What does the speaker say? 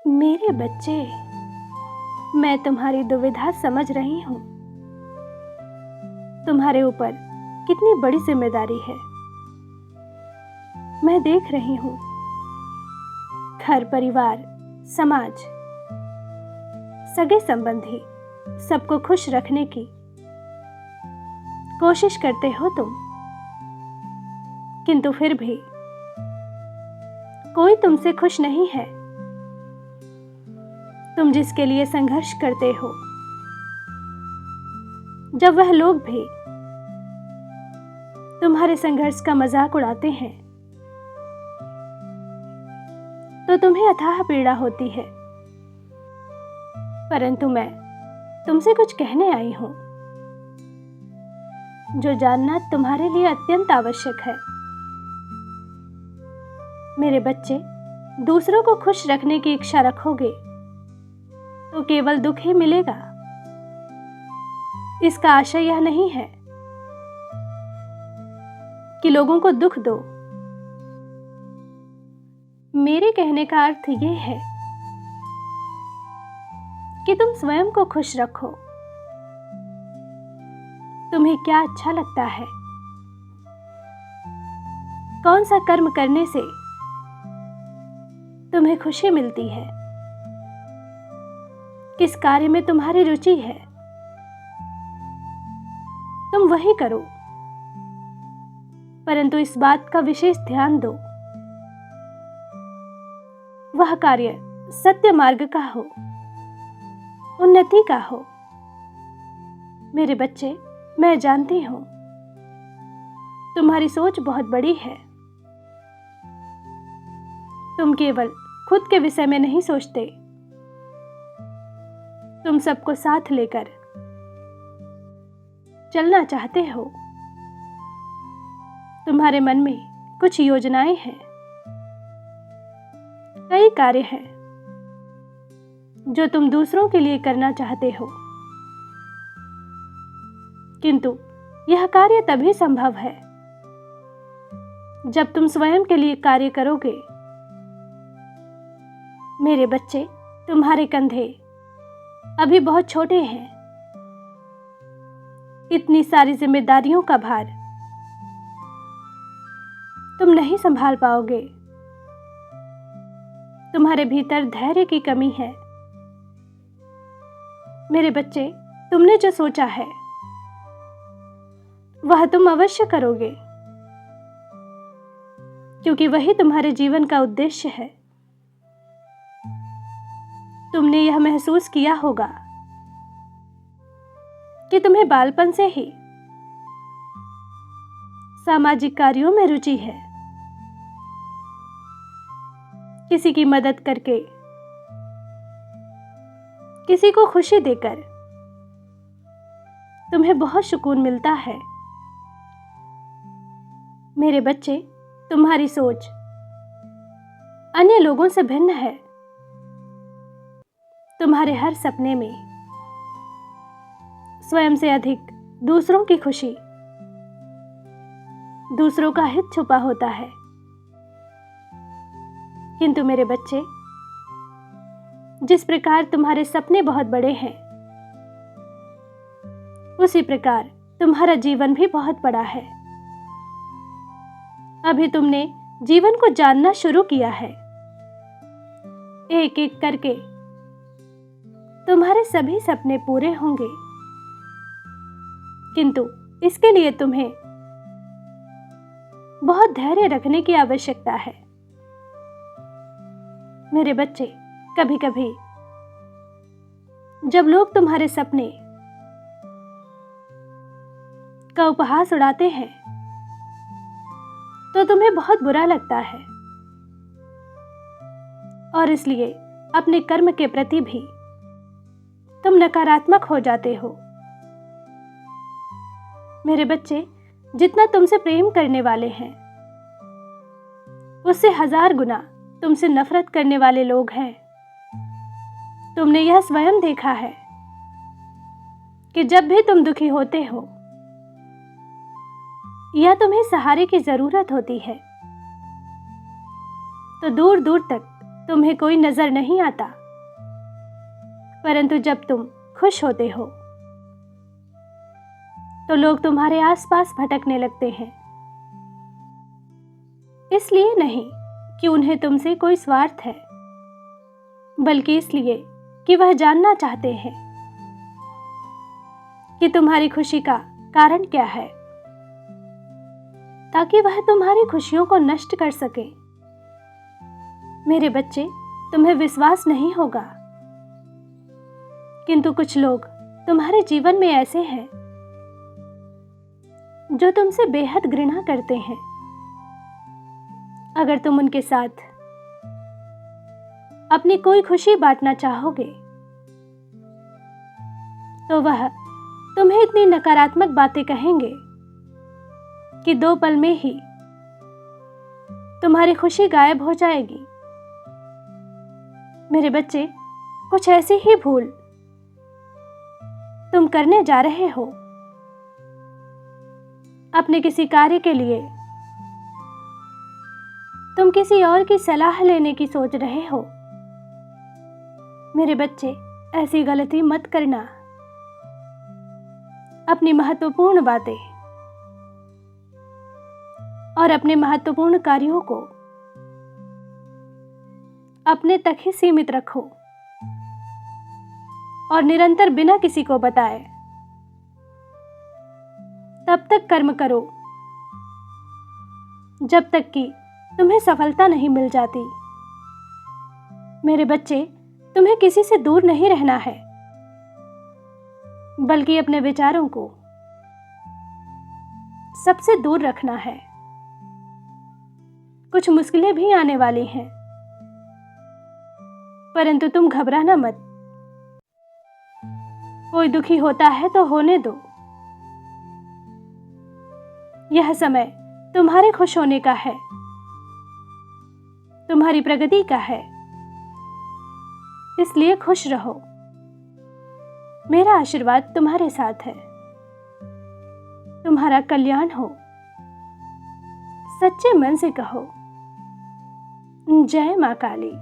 मेरे बच्चे, मैं तुम्हारी दुविधा समझ रही हूं। तुम्हारे ऊपर कितनी बड़ी जिम्मेदारी है। मैं देख रही हूं, घर परिवार, समाज, सगे संबंधी सबको खुश रखने की कोशिश करते हो तुम, किंतु फिर भी कोई तुमसे खुश नहीं है। तुम जिसके लिए संघर्ष करते हो, जब वह लोग भी तुम्हारे संघर्ष का मजाक उड़ाते हैं तो तुम्हें अथाह पीड़ा होती है। परंतु मैं तुमसे कुछ कहने आई हूं जो जानना तुम्हारे लिए अत्यंत आवश्यक है। मेरे बच्चे, दूसरों को खुश रखने की इच्छा रखोगे तो केवल दुख ही मिलेगा। इसका आशय यह नहीं है कि लोगों को दुख दो। मेरे कहने का अर्थ यह है कि तुम स्वयं को खुश रखो। तुम्हें क्या अच्छा लगता है, कौन सा कर्म करने से तुम्हें खुशी मिलती है, किस कार्य में तुम्हारी रुचि है, तुम वही करो। परंतु इस बात का विशेष ध्यान दो, वह कार्य सत्य मार्ग का हो, उन्नति का हो। मेरे बच्चे, मैं जानती हूं तुम्हारी सोच बहुत बड़ी है। तुम केवल खुद के विषय में नहीं सोचते, तुम सबको साथ लेकर चलना चाहते हो। तुम्हारे मन में कुछ योजनाएं हैं, कई कार्य हैं जो तुम दूसरों के लिए करना चाहते हो, किंतु यह कार्य तभी संभव है जब तुम स्वयं के लिए कार्य करोगे। मेरे बच्चे, तुम्हारे कंधे अभी बहुत छोटे हैं। इतनी सारी जिम्मेदारियों का भार तुम नहीं संभाल पाओगे। तुम्हारे भीतर धैर्य की कमी है। मेरे बच्चे, तुमने जो सोचा है वह तुम अवश्य करोगे, क्योंकि वही तुम्हारे जीवन का उद्देश्य है। तुमने यह महसूस किया होगा कि तुम्हें बालपन से ही सामाजिक कार्यों में रुचि है। किसी की मदद करके, किसी को खुशी देकर तुम्हें बहुत सुकून मिलता है। मेरे बच्चे, तुम्हारी सोच अन्य लोगों से भिन्न है। तुम्हारे हर सपने में स्वयं से अधिक दूसरों की खुशी, दूसरों का हित छुपा होता है। किंतु मेरे बच्चे, जिस प्रकार तुम्हारे सपने बहुत बड़े हैं, उसी प्रकार तुम्हारा जीवन भी बहुत बड़ा है। अभी तुमने जीवन को जानना शुरू किया है। एक एक करके तुम्हारे सभी सपने पूरे होंगे, किंतु इसके लिए तुम्हें बहुत धैर्य रखने की आवश्यकता है। मेरे बच्चे, कभी कभी जब लोग तुम्हारे सपने का उपहास उड़ाते हैं तो तुम्हें बहुत बुरा लगता है, और इसलिए अपने कर्म के प्रति भी तुम नकारात्मक हो जाते हो। मेरे बच्चे, जितना तुमसे प्रेम करने वाले हैं, उससे 1000 गुना तुमसे नफरत करने वाले लोग हैं। तुमने यह स्वयं देखा है कि जब भी तुम दुखी होते हो या तुम्हें सहारे की जरूरत होती है तो दूर दूर तक तुम्हें कोई नजर नहीं आता, परंतु जब तुम खुश होते हो तो लोग तुम्हारे आसपास भटकने लगते हैं। इसलिए नहीं कि उन्हें तुमसे कोई स्वार्थ है, बल्कि इसलिए कि वह जानना चाहते हैं कि तुम्हारी खुशी का कारण क्या है, ताकि वह तुम्हारी खुशियों को नष्ट कर सके। मेरे बच्चे, तुम्हें विश्वास नहीं होगा, किंतु कुछ लोग तुम्हारे जीवन में ऐसे हैं जो तुमसे बेहद घृणा करते हैं। अगर तुम उनके साथ अपनी कोई खुशी बांटना चाहोगे तो वह तुम्हें इतनी नकारात्मक बातें कहेंगे कि 2 पल में ही तुम्हारी खुशी गायब हो जाएगी। मेरे बच्चे, कुछ ऐसी ही भूल तुम करने जा रहे हो। अपने किसी कार्य के लिए तुम किसी और की सलाह लेने की सोच रहे हो। मेरे बच्चे, ऐसी गलती मत करना। अपनी महत्वपूर्ण बातें और अपने महत्वपूर्ण कार्यों को अपने तक ही सीमित रखो और निरंतर बिना किसी को बताए तब तक कर्म करो जब तक कि तुम्हें सफलता नहीं मिल जाती। मेरे बच्चे, तुम्हें किसी से दूर नहीं रहना है, बल्कि अपने विचारों को सबसे दूर रखना है। कुछ मुश्किलें भी आने वाली हैं, परंतु तुम घबराना मत। कोई दुखी होता है तो होने दो। यह समय तुम्हारे खुश होने का है, तुम्हारी प्रगति का है, इसलिए खुश रहो। मेरा आशीर्वाद तुम्हारे साथ है। तुम्हारा कल्याण हो। सच्चे मन से कहो, जय मां काली।